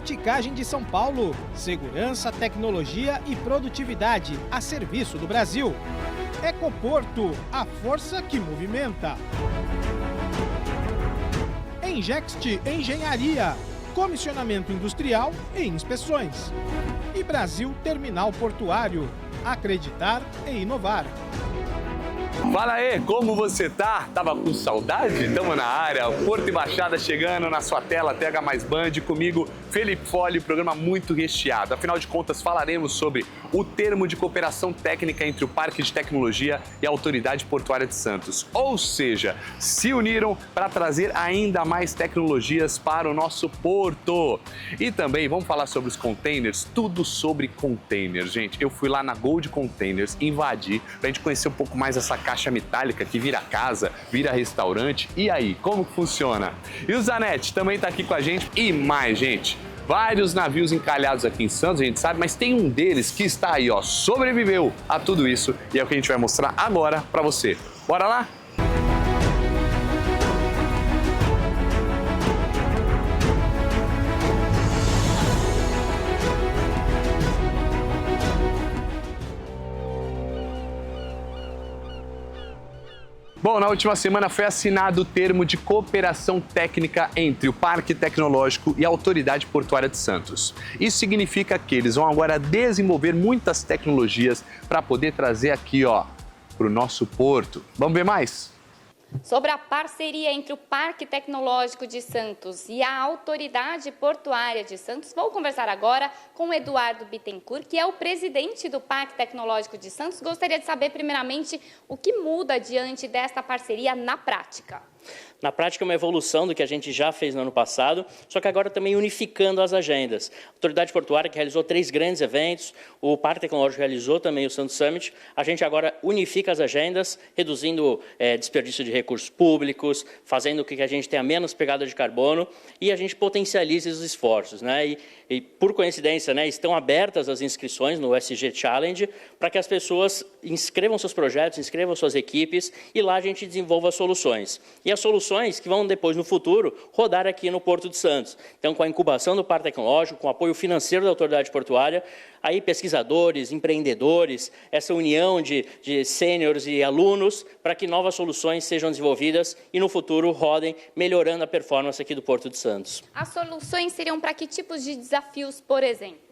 Verticagem de São Paulo. Segurança, tecnologia e produtividade a serviço do Brasil. Ecoporto, a força que movimenta. Engext Engenharia, comissionamento industrial e inspeções. E Brasil Terminal Portuário, acreditar e inovar. Fala aí, como você tá? Tava com saudade? Tamo na área, Porto e Baixada chegando na sua tela, TH mais Band, comigo, Felipe Folli, programa muito recheado. Afinal de contas, falaremos sobre o termo de cooperação técnica entre o Parque de Tecnologia e a Autoridade Portuária de Santos. Ou seja, se uniram para trazer ainda mais tecnologias para o nosso porto. E também vamos falar sobre os containers, tudo sobre containers, gente. Eu fui lá na Gold Containers, invadi, pra gente conhecer um pouco mais essa caixa metálica que vira casa, vira restaurante. E aí, como que funciona? E o Zanetti também tá aqui com a gente. E mais, gente, vários navios encalhados aqui em Santos, a gente sabe, mas tem um deles que está aí, ó, sobreviveu a tudo isso. E é o que a gente vai mostrar agora pra você. Bora lá? Bom, na última semana foi assinado o termo de cooperação técnica entre o Parque Tecnológico e a Autoridade Portuária de Santos. Isso significa que eles vão agora desenvolver muitas tecnologias para poder trazer aqui, ó, para o nosso porto. Vamos ver mais? Sobre a parceria entre o Parque Tecnológico de Santos e a Autoridade Portuária de Santos, vou conversar agora com o Eduardo Bittencourt, que é o presidente do Parque Tecnológico de Santos. Gostaria de saber, primeiramente, o que muda diante desta parceria na prática. Na prática, é uma evolução do que a gente já fez no ano passado, só que agora também unificando as agendas. A Autoridade Portuária, que realizou 3 grandes eventos, o Parque Tecnológico realizou também o Santos Summit, a gente agora unifica as agendas, reduzindo desperdício de recursos públicos, fazendo com que a gente tenha menos pegada de carbono e a gente potencialize os esforços, né? E por coincidência, né, estão abertas as inscrições no SG Challenge para que as pessoas inscrevam seus projetos, inscrevam suas equipes e lá a gente desenvolva soluções. E as soluções que vão depois, no futuro, rodar aqui no Porto de Santos. Então, com a incubação do Parque Tecnológico, com o apoio financeiro da Autoridade Portuária, aí pesquisadores, empreendedores, essa união de sêniores e alunos para que novas soluções sejam desenvolvidas e no futuro rodem, melhorando a performance aqui do Porto de Santos. As soluções seriam para que tipos de desafios, por exemplo?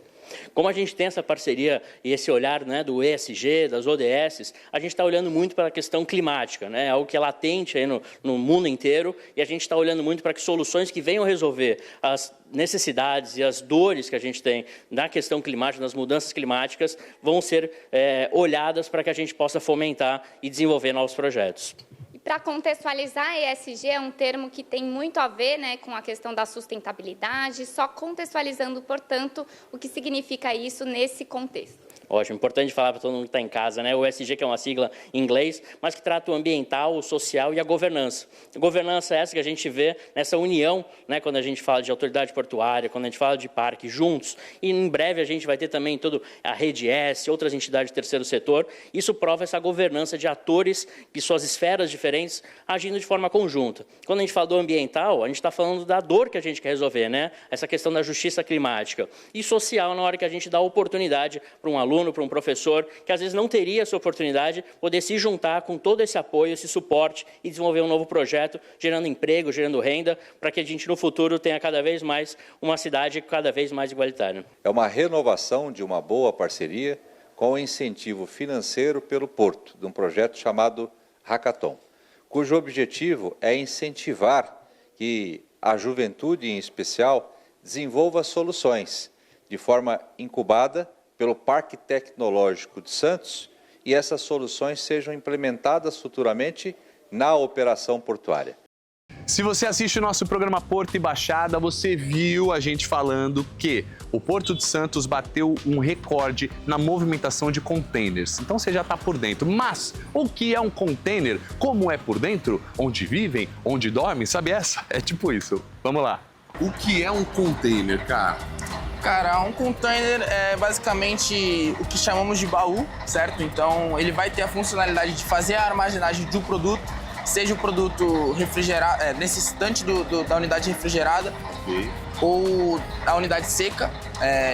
Como a gente tem essa parceria e esse olhar, né, do ESG, das ODS, a gente está olhando muito para a questão climática, né, algo que é latente aí no mundo inteiro, e a gente está olhando muito para que soluções que venham resolver as necessidades e as dores que a gente tem na questão climática, nas mudanças climáticas, vão ser olhadas para que a gente possa fomentar e desenvolver novos projetos. Para contextualizar, ESG é um termo que tem muito a ver, né, com a questão da sustentabilidade, só contextualizando, portanto, o que significa isso nesse contexto. Ótimo, importante falar para todo mundo que está em casa, né? O ESG, que é uma sigla em inglês, mas que trata o ambiental, o social e a governança. A governança é essa que a gente vê nessa união, né? Quando a gente fala de autoridade portuária, quando a gente fala de parque juntos, e em breve a gente vai ter também toda a Rede S, outras entidades do terceiro setor. Isso prova essa governança de atores e suas esferas diferentes agindo de forma conjunta. Quando a gente fala do ambiental, a gente está falando da dor que a gente quer resolver, né? Essa questão da justiça climática. E social, na hora que a gente dá oportunidade para um aluno, para um professor, que às vezes não teria essa oportunidade, poder se juntar com todo esse apoio, esse suporte e desenvolver um novo projeto, gerando emprego, gerando renda, para que a gente no futuro tenha cada vez mais uma cidade cada vez mais igualitária. É uma renovação de uma boa parceria com o incentivo financeiro pelo Porto, de um projeto chamado Hackathon, cujo objetivo é incentivar que a juventude, em especial, desenvolva soluções de forma incubada pelo Parque Tecnológico de Santos e essas soluções sejam implementadas futuramente na operação portuária. Se você assiste o nosso programa Porto e Baixada, você viu a gente falando que o Porto de Santos bateu um recorde na movimentação de containers. Então você já está por dentro. Mas o que é um container? Como é por dentro? Onde vivem? Onde dormem? Sabe essa? É tipo isso. Vamos lá. O que é um container, cara? Cara, um container é basicamente o que chamamos de baú, certo? Então, ele vai ter a funcionalidade de fazer a armazenagem de um produto, seja o produto refrigerado, necessitante da unidade refrigerada, Ok. ou a unidade seca.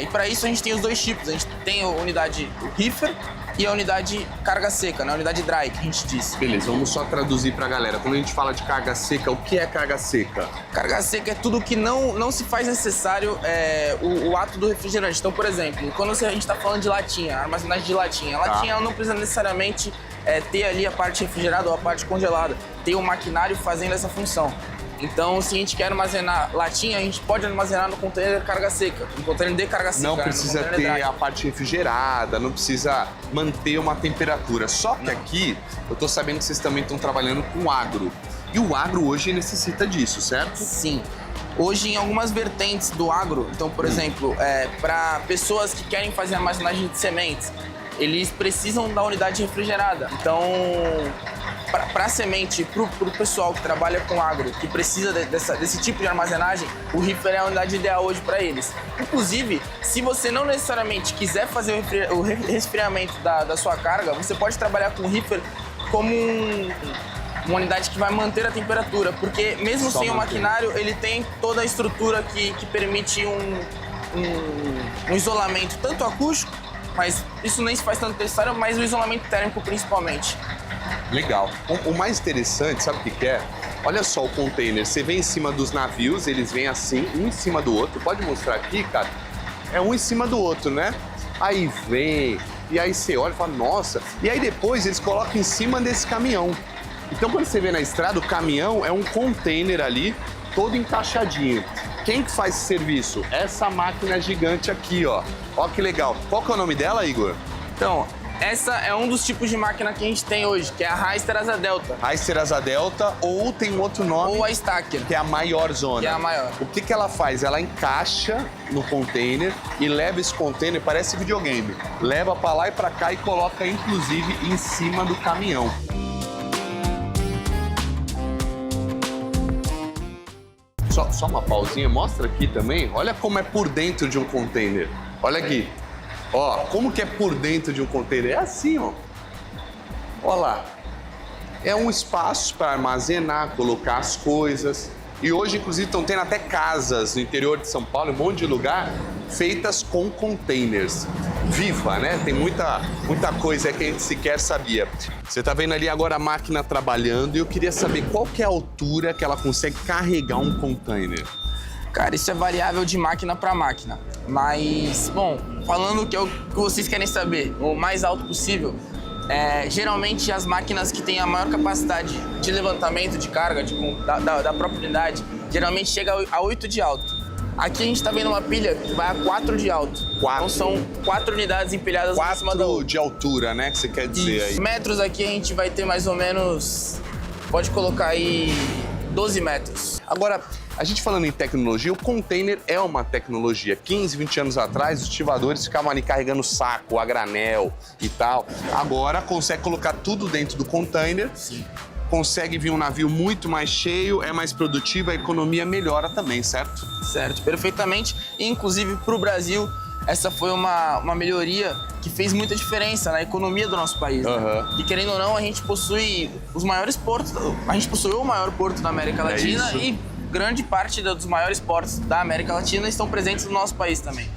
E para isso a gente tem os dois tipos. A gente tem a unidade reefer e a unidade carga seca, né? A unidade dry, que a gente diz. Beleza, vamos só traduzir pra galera. Quando a gente fala de carga seca, o que é carga seca? Carga seca é tudo que não se faz necessário o ato do refrigerante. Então, por exemplo, quando a gente está falando de latinha, armazenagem de latinha, a latinha ela não precisa necessariamente ter ali a parte refrigerada ou a parte congelada. Tem um maquinário fazendo essa função. Então, se a gente quer armazenar latinha, a gente pode armazenar no container de carga seca, no container de carga seca. Não precisa ter a parte refrigerada, não precisa manter uma temperatura. Só que aqui, eu tô sabendo que vocês também estão trabalhando com agro. E o agro hoje necessita disso, certo? Sim. Hoje, em algumas vertentes do agro, então, por exemplo, para pessoas que querem fazer armazenagem de sementes, eles precisam da unidade refrigerada. Então, para a semente, para o pessoal que trabalha com agro, que precisa desse tipo de armazenagem, o reefer é a unidade ideal hoje para eles. Inclusive, se você não necessariamente quiser fazer o resfriamento da sua carga, você pode trabalhar com o reefer como uma unidade que vai manter a temperatura, porque mesmo sem o maquinário, ele tem toda a estrutura que permite um isolamento, tanto acústico, mas isso nem se faz tanto necessário, mas o isolamento térmico principalmente. Legal. O mais interessante, sabe o que é? Olha só o container, você vem em cima dos navios, eles vêm assim, um em cima do outro. Pode mostrar aqui, cara? É um em cima do outro, né? Aí vem, e aí você olha e fala, nossa. E aí depois eles colocam em cima desse caminhão. Então quando você vê na estrada, o caminhão é um container ali, todo encaixadinho. Quem que faz esse serviço? Essa máquina gigante aqui, ó. Ó que legal. Qual que é o nome dela, Igor? Então, essa é um dos tipos de máquina que a gente tem hoje, que é a Hyster Asa Delta. Hyster Asa Delta, ou tem um outro nome... Ou a Stacker. Que é a maior zona. Que é a maior. O que ela faz? Ela encaixa no container e leva esse container, parece videogame, leva pra lá e pra cá e coloca, inclusive, em cima do caminhão. Só uma pausinha, mostra aqui também. Olha como é por dentro de um container. Olha aqui. Ó, como que é por dentro de um container? É assim, ó. Olha lá. É um espaço para armazenar, colocar as coisas. E hoje, inclusive, estão tendo até casas no interior de São Paulo, um monte de lugar, feitas com containers. Viva, né? Tem muita coisa que a gente sequer sabia. Você tá vendo ali agora a máquina trabalhando e eu queria saber qual que é a altura que ela consegue carregar um container. Cara, isso é variável de máquina para máquina. Mas, bom, falando que é o que vocês querem saber, o mais alto possível, geralmente as máquinas que têm a maior capacidade de levantamento de carga da própria unidade, geralmente chega a 8 de alto. Aqui a gente tá vendo uma pilha que vai a 4 de alto. 4. Então são 4 unidades empilhadas em cima da outra. 4 de altura, né, que você quer dizer aí. Metros aqui a gente vai ter mais ou menos, pode colocar aí 12 metros. Agora, a gente falando em tecnologia, o container é uma tecnologia. 15, 20 anos atrás, os estivadores ficavam ali carregando saco, a granel e tal. Agora, consegue colocar tudo dentro do container. Sim. Consegue vir um navio muito mais cheio, é mais produtivo, a economia melhora também, certo? Certo, perfeitamente. E, inclusive, para o Brasil, essa foi uma melhoria que fez muita diferença na economia do nosso país. Né? E, querendo ou não, a gente possui os maiores portos, a gente possuiu o maior porto da América Latina e grande parte dos maiores portos da América Latina estão presentes no nosso país também.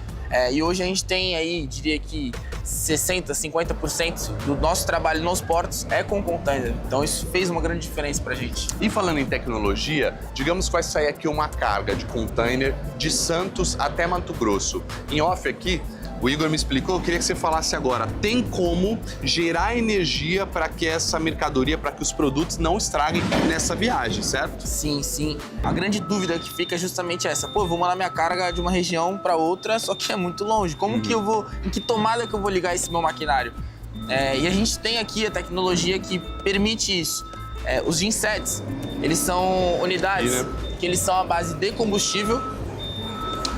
E hoje a gente tem aí, diria que 60%, 50% do nosso trabalho nos portos é com container. Então isso fez uma grande diferença pra gente. E falando em tecnologia, digamos que vai sair aqui uma carga de container de Santos até Mato Grosso. Em off aqui, o Igor me explicou, eu queria que você falasse agora, tem como gerar energia para que essa mercadoria, para que os produtos não estraguem nessa viagem, certo? Sim, sim. A grande dúvida que fica é justamente essa. Pô, eu vou mandar minha carga de uma região para outra, só que é muito longe. Como que eu vou, em que tomada que eu vou ligar esse meu maquinário? E a gente tem aqui a tecnologia que permite isso. Os gensets, eles são unidades que eles são à base de combustível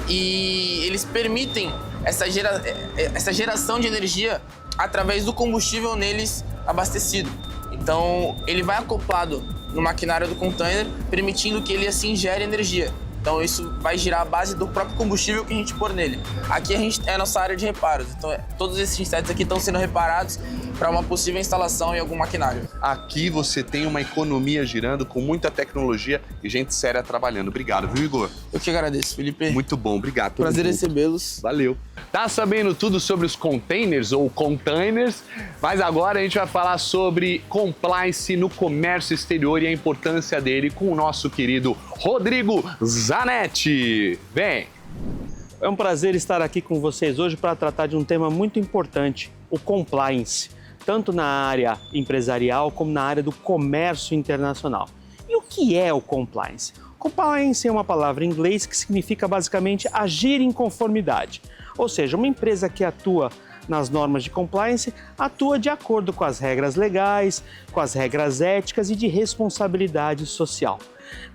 e eles permitem essa geração de energia através do combustível neles abastecido. Então, ele vai acoplado no maquinário do container, permitindo que ele assim gere energia. Então, isso vai girar a base do próprio combustível que a gente pôr nele. Aqui a nossa área de reparos. Então, todos esses gensets aqui estão sendo reparados para uma possível instalação em algum maquinário. Aqui você tem uma economia girando com muita tecnologia e gente séria trabalhando. Obrigado, viu, Igor? Eu que agradeço, Felipe. Muito bom, obrigado. Prazer recebê-los. Valeu. Tá sabendo tudo sobre os containers ou containers? Mas agora a gente vai falar sobre compliance no comércio exterior e a importância dele com o nosso querido Rodrigo Zanetti. Vem! É um prazer estar aqui com vocês hoje para tratar de um tema muito importante, o compliance, tanto na área empresarial como na área do comércio internacional. E o que é o compliance? Compliance é uma palavra em inglês que significa basicamente agir em conformidade. Ou seja, uma empresa que atua nas normas de compliance atua de acordo com as regras legais, com as regras éticas e de responsabilidade social.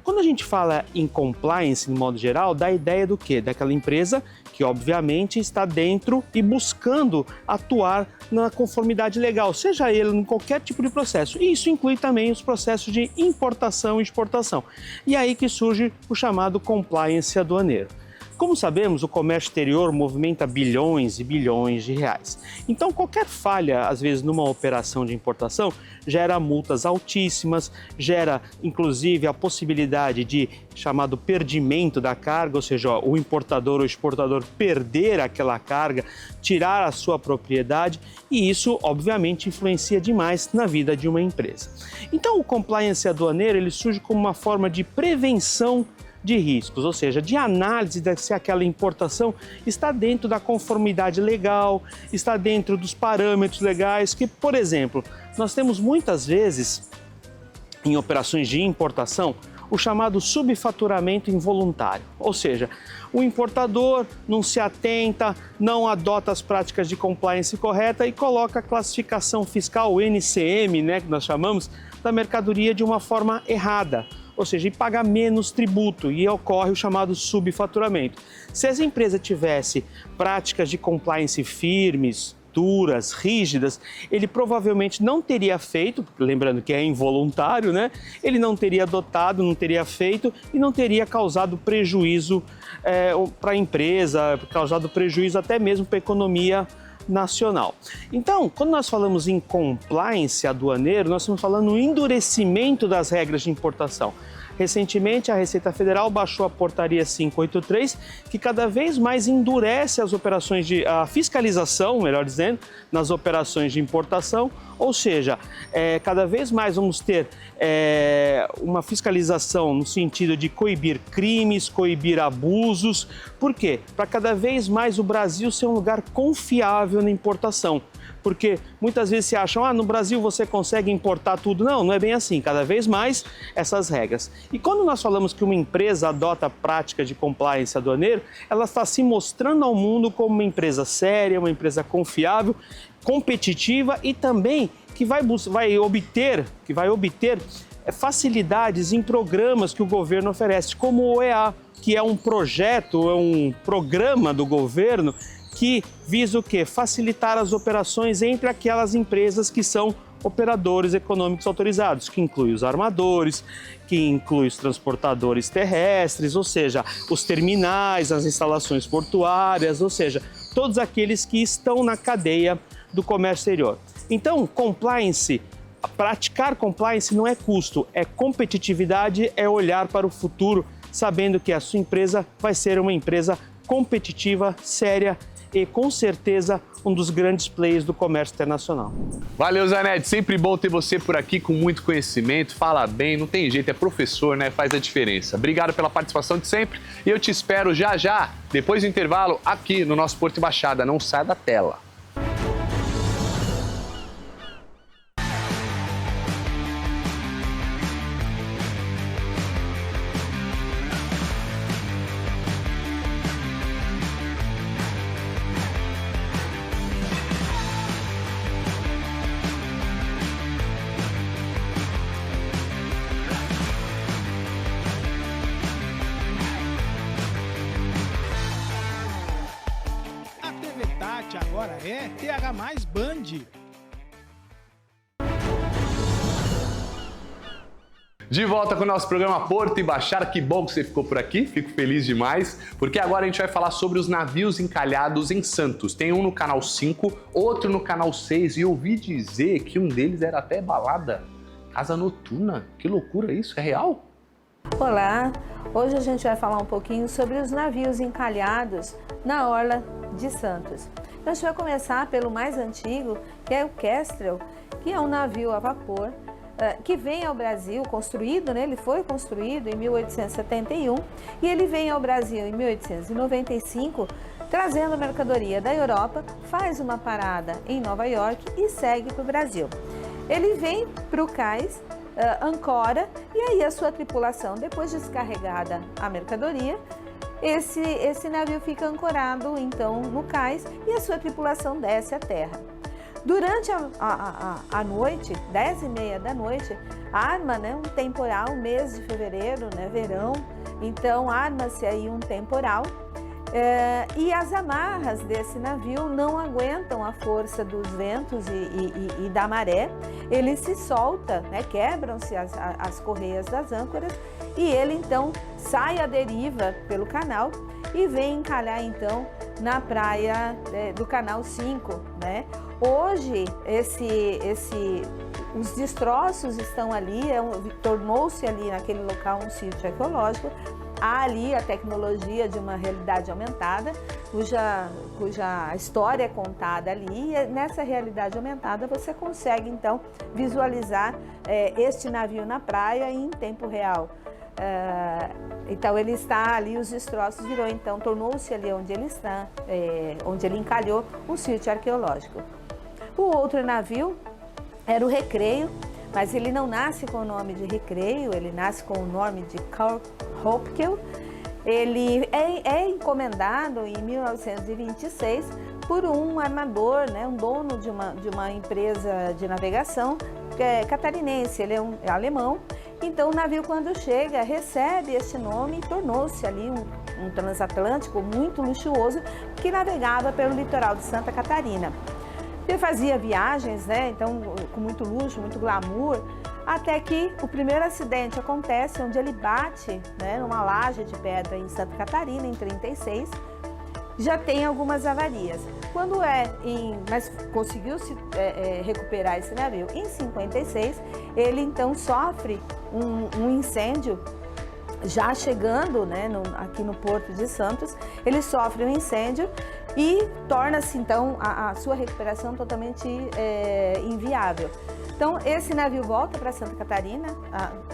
Quando a gente fala em compliance, de modo geral, dá a ideia do quê? Daquela empresa que, obviamente, está dentro e buscando atuar na conformidade legal, seja ele em qualquer tipo de processo. E isso inclui também os processos de importação e exportação. E aí que surge o chamado compliance aduaneiro. Como sabemos, o comércio exterior movimenta bilhões e bilhões de reais. Então, qualquer falha, às vezes, numa operação de importação, gera multas altíssimas, gera, inclusive, a possibilidade de chamado perdimento da carga, ou seja, o importador ou exportador perder aquela carga, tirar a sua propriedade, e isso, obviamente, influencia demais na vida de uma empresa. Então, o compliance aduaneiro, ele surge como uma forma de prevenção de riscos, ou seja, de análise de se aquela importação está dentro da conformidade legal, está dentro dos parâmetros legais, que, por exemplo, nós temos muitas vezes em operações de importação o chamado subfaturamento involuntário, ou seja, o importador não se atenta, não adota as práticas de compliance correta e coloca a classificação fiscal, o NCM, que nós chamamos, da mercadoria de uma forma errada. Ou seja, e paga menos tributo e ocorre o chamado subfaturamento. Se essa empresa tivesse práticas de compliance firmes, duras, rígidas, ele provavelmente não teria feito, lembrando que é involuntário, ele não teria adotado, não teria feito e não teria causado prejuízo para a empresa, causado prejuízo até mesmo para a economia nacional. Então, quando nós falamos em compliance aduaneiro, nós estamos falando no endurecimento das regras de importação. Recentemente, a Receita Federal baixou a portaria 583, que cada vez mais endurece as operações a fiscalização, melhor dizendo, nas operações de importação, ou seja, cada vez mais vamos ter uma fiscalização no sentido de coibir crimes, coibir abusos. Por quê? Para cada vez mais o Brasil ser um lugar confiável na importação. Porque muitas vezes se acham, no Brasil você consegue importar tudo. Não, não é bem assim. Cada vez mais essas regras. E quando nós falamos que uma empresa adota a prática de compliance aduaneiro, ela está se mostrando ao mundo como uma empresa séria, uma empresa confiável, competitiva e também que vai obter facilidades em programas que o governo oferece, como o OEA, que é um projeto, é um programa do governo que visa o quê? Facilitar as operações entre aquelas empresas que são operadores econômicos autorizados, que inclui os armadores, que inclui os transportadores terrestres, ou seja, os terminais, as instalações portuárias, ou seja, todos aqueles que estão na cadeia do comércio exterior. Então, praticar compliance não é custo, é competitividade, é olhar para o futuro, sabendo que a sua empresa vai ser uma empresa competitiva, séria e, com certeza, um dos grandes players do comércio internacional. Valeu, Zanetti. Sempre bom ter você por aqui com muito conhecimento, fala bem, não tem jeito, é professor, faz a diferença. Obrigado pela participação de sempre e eu te espero já, depois do intervalo, aqui no nosso Porto Embaixada. Não sai da tela. Agora é TH mais Band. De volta com o nosso programa Porto e Baixada. Que bom que você ficou por aqui, fico feliz demais, porque agora a gente vai falar sobre os navios encalhados em Santos. Tem um no canal 5, outro no canal 6 e eu ouvi dizer que um deles era até balada, casa noturna. Que loucura isso, é real? Olá, hoje a gente vai falar um pouquinho sobre os navios encalhados na orla de Santos. Então a gente vai começar pelo mais antigo, que é o Kestrel, que é um navio a vapor que vem ao Brasil, construído, né? Ele foi construído em 1871 e ele vem ao Brasil em 1895, trazendo mercadoria da Europa, faz uma parada em Nova York e segue para o Brasil. Ele vem para o cais, ancora, e aí a sua tripulação, depois de descarregada a mercadoria, esse navio fica ancorado então no cais e a sua tripulação desce à terra. Durante a noite, 10h30 da noite, arma, né, um temporal, mês de fevereiro, né, verão, então arma-se aí um temporal e as amarras desse navio não aguentam a força dos ventos e da maré, ele se solta, né, quebram-se as correias das âncoras e ele então sai à deriva pelo canal e vem encalhar então na praia do canal 5, né? Hoje os destroços estão ali, tornou-se ali naquele local um sítio arqueológico. Há ali a tecnologia de uma realidade aumentada, cuja história é contada ali, e nessa realidade aumentada você consegue então visualizar este navio na praia em tempo real. Então ele está ali, os destroços virou, então tornou-se ali onde ele está, onde ele encalhou, um sítio arqueológico. O outro navio era o Recreio, mas ele não nasce com o nome de Recreio, ele nasce com o nome de Carl Hopkel. Ele é encomendado em 1926 por um armador, né, um dono de uma empresa de navegação catarinense, ele é alemão. Então o navio, quando chega, recebe esse nome e tornou-se ali um transatlântico muito luxuoso que navegava pelo litoral de Santa Catarina. Ele fazia viagens, né, então, com muito luxo, muito glamour, até que o primeiro acidente acontece onde ele bate, né, numa laje de pedra em Santa Catarina, em 36, já tem algumas avarias. Mas conseguiu-se recuperar esse navio. Em 56, ele então sofre um incêndio, já chegando, né, aqui no Porto de Santos, ele sofre um incêndio e torna-se então a sua recuperação totalmente inviável. Então esse navio volta para Santa Catarina,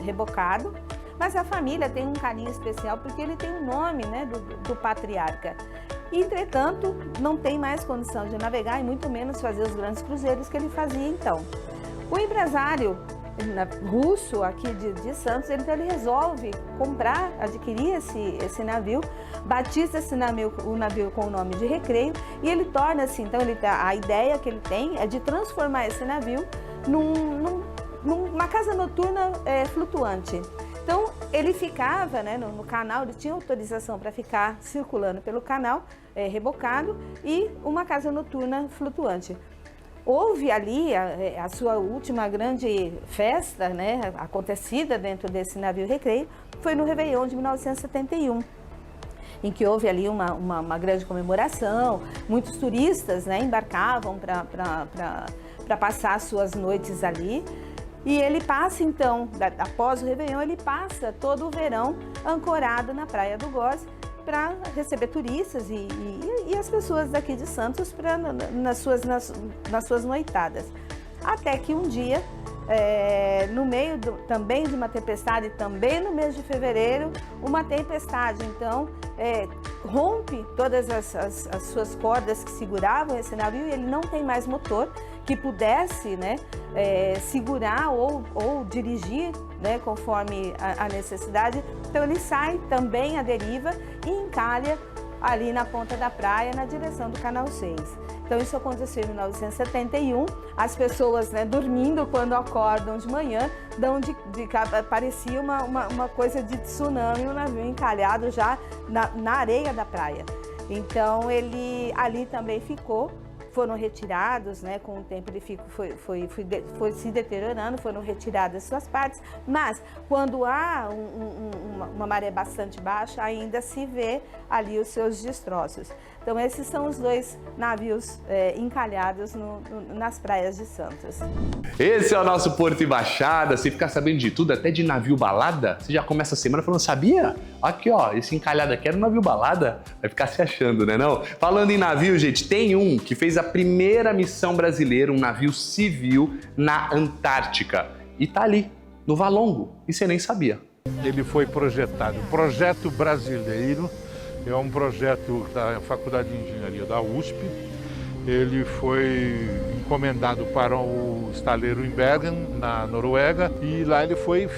rebocado, mas a família tem um carinho especial porque ele tem o nome, né, do patriarca. Entretanto, não tem mais condição de navegar e muito menos fazer os grandes cruzeiros que ele fazia então. O empresário russo aqui de Santos, então ele resolve adquirir esse navio, batiza o navio com o nome de Recreio e ele torna-se, então a ideia que ele tem é de transformar esse navio numa casa noturna flutuante. Então ele ficava, né, no canal, ele tinha autorização para ficar circulando pelo canal, rebocado, e uma casa noturna flutuante. Houve ali a sua última grande festa, né, acontecida dentro desse navio Recreio, foi no Réveillon de 1971, em que houve ali uma grande comemoração, muitos turistas, né, embarcavam para passar suas noites ali. E ele passa então, após o Réveillon, ele passa todo o verão ancorado na Praia do Góes para receber turistas e as pessoas daqui de Santos nas suas noitadas. Até que um dia, no meio também de uma tempestade, também no mês de fevereiro, uma tempestade então rompe todas as suas cordas que seguravam esse navio e ele não tem mais motor que pudesse, né, segurar ou dirigir, né, conforme a necessidade. Então ele sai também à deriva e encalha ali na ponta da praia, na direção do Canal 6. Então isso aconteceu em 1971, as pessoas, né, dormindo, quando acordam de manhã, parecia uma coisa de tsunami, um navio encalhado já na areia da praia. Então ele ali também ficou, foram retirados, né? Com o tempo ele foi se deteriorando, foram retiradas suas partes, mas quando há uma maré bastante baixa, ainda se vê ali os seus destroços. Então esses são os 2 navios encalhados nas praias de Santos. Esse é o nosso Porto e Baixada. Você fica sabendo de tudo, até de navio balada. Você já começa a semana falando, sabia? Aqui, ó, esse encalhado aqui era um navio balada. Vai ficar se achando, né não? Falando em navio, gente, tem um que fez a primeira missão brasileira, um navio civil na Antártica. E tá ali, no Valongo. E você nem sabia. Ele foi projetado. O projeto brasileiro é um projeto da Faculdade de Engenharia da USP. Ele foi encomendado para o estaleiro em Bergen, na Noruega, e lá ele foi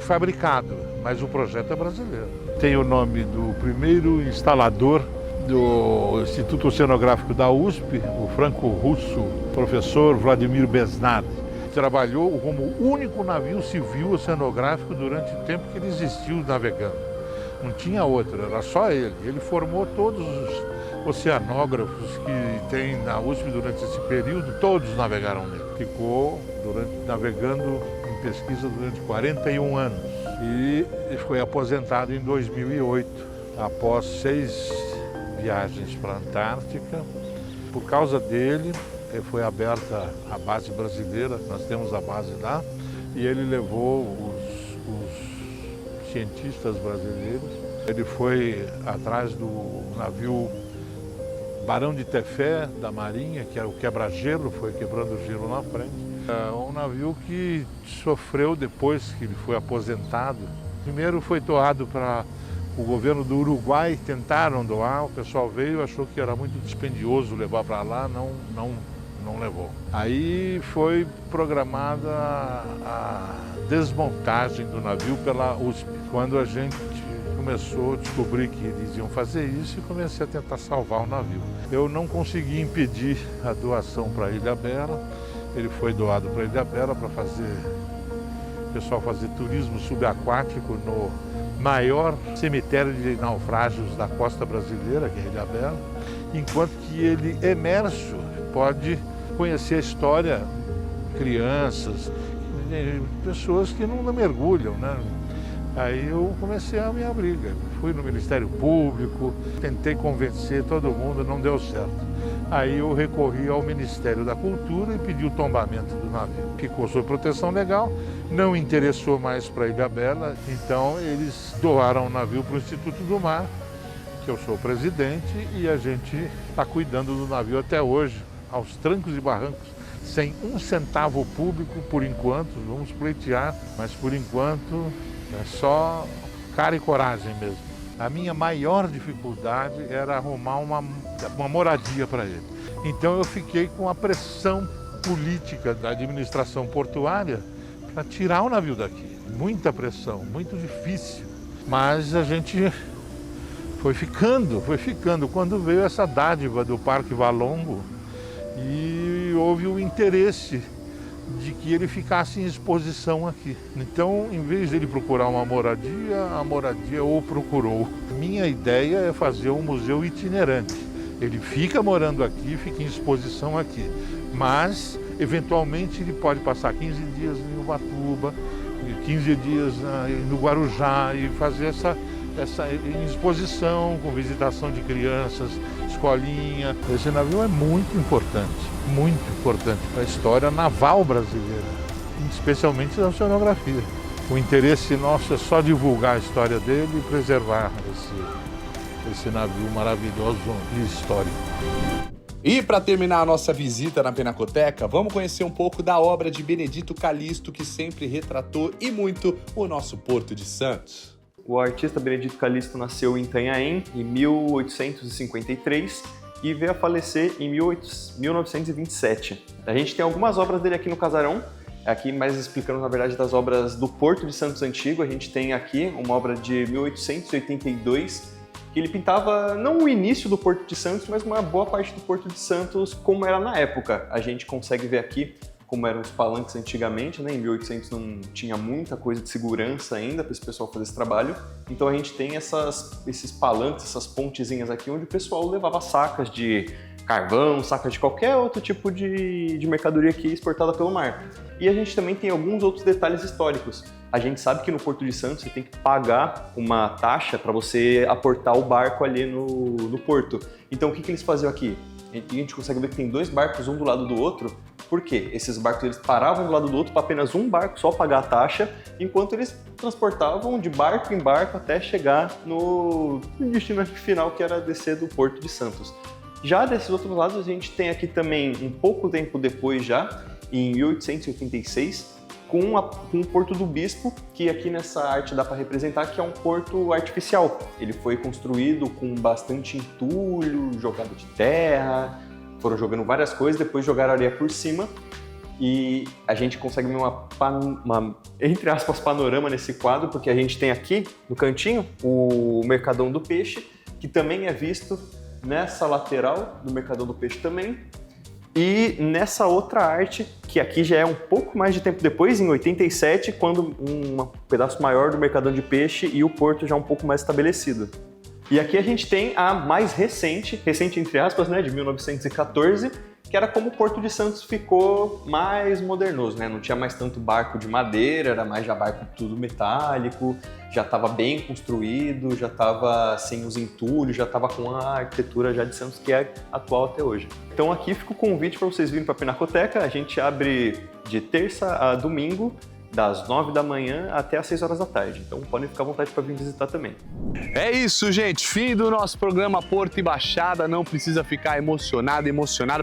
fabricado, mas o projeto é brasileiro. Tem o nome do primeiro instalador do Instituto Oceanográfico da USP, o franco-russo professor Vladimir Besnard. Trabalhou como o único navio civil oceanográfico durante o tempo que ele existiu navegando. Não tinha outro, era só ele. Ele formou todos os oceanógrafos que tem na USP durante esse período, todos navegaram nele. Ficou navegando em pesquisa durante 41 anos e foi aposentado em 2008, após 6 viagens para a Antártica. Por causa dele, foi aberta a base brasileira, nós temos a base lá, e ele levou os cientistas brasileiros. Ele foi atrás do navio Barão de Tefé, da Marinha, que era o quebra-gelo, foi quebrando gelo na frente. É um navio que sofreu depois que ele foi aposentado. Primeiro foi doado para o governo do Uruguai, tentaram doar, o pessoal veio, achou que era muito dispendioso levar para lá, não levou. Aí foi programada a desmontagem do navio pela USP. Quando a gente começou a descobrir que eles iam fazer isso, e comecei a tentar salvar o navio. Eu não consegui impedir a doação para Ilhabela. Ele foi doado para Ilhabela para o pessoal fazer turismo subaquático no maior cemitério de naufrágios da costa brasileira, que é Ilhabela, enquanto que ele, emerso, pode conhecer a história de crianças, pessoas que não mergulham, né? Aí eu comecei a minha briga. Fui no Ministério Público, tentei convencer todo mundo, não deu certo. Aí eu recorri ao Ministério da Cultura e pedi o tombamento do navio. Ficou sob proteção legal, não interessou mais para Ilhabela, então eles doaram o navio para o Instituto do Mar, que eu sou o presidente, e a gente está cuidando do navio até hoje, aos trancos e barrancos, sem um centavo público por enquanto. Vamos pleitear, mas por enquanto é só cara e coragem mesmo. A minha maior dificuldade era arrumar uma moradia para ele. Então eu fiquei com a pressão política da administração portuária para tirar o navio daqui. Muita pressão, muito difícil. Mas a gente foi ficando. Quando veio essa dádiva do Parque Valongo e houve o interesse de que ele ficasse em exposição aqui. Então, em vez de ele procurar uma moradia, a moradia o procurou. Minha ideia é fazer um museu itinerante. Ele fica morando aqui, fica em exposição aqui, mas, eventualmente, ele pode passar 15 dias em Ubatuba, 15 dias no Guarujá e fazer essa exposição com visitação de crianças, escolinha. Esse navio é muito importante para a história naval brasileira, especialmente da oceanografia. O interesse nosso é só divulgar a história dele e preservar esse navio maravilhoso e histórico. E para terminar a nossa visita na Pinacoteca, vamos conhecer um pouco da obra de Benedito Calixto, que sempre retratou e muito o nosso Porto de Santos. O artista Benedito Calixto nasceu em Itanhaém em 1853 e veio a falecer em 1927. A gente tem algumas obras dele aqui no Casarão, aqui mais explicando, na verdade, das obras do Porto de Santos Antigo. A gente tem aqui uma obra de 1882, que ele pintava não o início do Porto de Santos, mas uma boa parte do Porto de Santos como era na época. A gente consegue ver aqui como eram os palanques antigamente, né? Em 1800 não tinha muita coisa de segurança ainda para esse pessoal fazer esse trabalho. Então a gente tem esses palanques, essas pontezinhas aqui, onde o pessoal levava sacas de carvão, saca de qualquer outro tipo de mercadoria que é exportada pelo mar. E a gente também tem alguns outros detalhes históricos. A gente sabe que no Porto de Santos você tem que pagar uma taxa para você aportar o barco ali no porto. Então o que eles faziam aqui? A gente consegue ver que tem 2 barcos um do lado do outro. Por quê? Esses barcos eles paravam do lado do outro para apenas um barco só pagar a taxa, enquanto eles transportavam de barco em barco até chegar no destino final, que era descer do Porto de Santos. Já desses outros lados, a gente tem aqui também, um pouco tempo depois já, em 1886, com o Porto do Bispo, que aqui nessa arte dá para representar que é um porto artificial. Ele foi construído com bastante entulho, jogado de terra, foram jogando várias coisas, depois jogaram areia por cima e a gente consegue ver uma entre aspas, panorama nesse quadro, porque a gente tem aqui no cantinho o Mercadão do Peixe, que também é visto nessa lateral do Mercadão do Peixe também, e nessa outra arte, que aqui já é um pouco mais de tempo depois, em 87, quando um pedaço maior do Mercadão de Peixe e o porto já um pouco mais estabelecido. E aqui a gente tem a mais recente entre aspas, né, de 1914, que era como o Porto de Santos ficou mais modernoso, né? Não tinha mais tanto barco de madeira, era mais já barco tudo metálico, já estava bem construído, já estava sem os entulhos, já estava com a arquitetura já de Santos que é atual até hoje. Então aqui fica o convite para vocês virem para a Pinacoteca. A gente abre de terça a domingo, das 9 da manhã até às 6 horas da tarde. Então podem ficar à vontade para vir visitar também. É isso, gente. Fim do nosso programa Porto e Baixada. Não precisa ficar emocionado,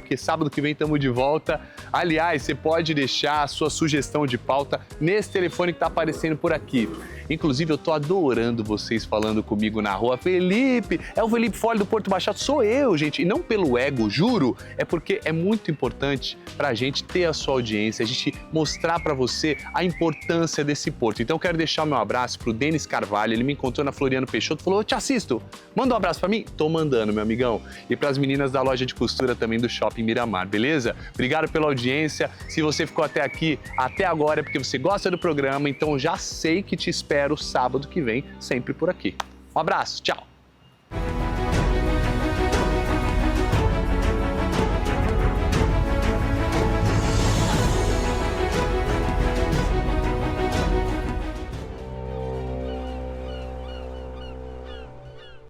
porque sábado que vem estamos de volta. Aliás, você pode deixar a sua sugestão de pauta nesse telefone que está aparecendo por aqui. Inclusive, eu tô adorando vocês falando comigo na rua. Felipe, é o Felipe Fole do Porto Baixada. Sou eu, gente. E não pelo ego, juro. É porque é muito importante pra gente ter a sua audiência, a gente mostrar pra você a importância desse porto. Então, eu quero deixar o meu abraço pro Denis Carvalho. Ele me encontrou na Floriano Peixoto e falou: eu te assisto. Manda um abraço pra mim? Tô mandando, meu amigão. E pras meninas da loja de costura também do Shopping Miramar, beleza? Obrigado pela audiência. Se você ficou até aqui, até agora, é porque você gosta do programa. Então, já sei que te espero sábado que vem, sempre por aqui. Um abraço, tchau!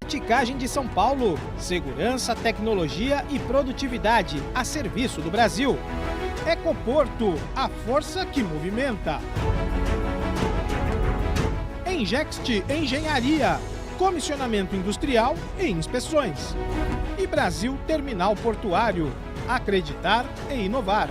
Verticagem de São Paulo. Segurança, tecnologia e produtividade a serviço do Brasil. Ecoporto, a força que movimenta. Engext Engenharia, comissionamento industrial e inspeções. E Brasil Terminal Portuário, acreditar e inovar.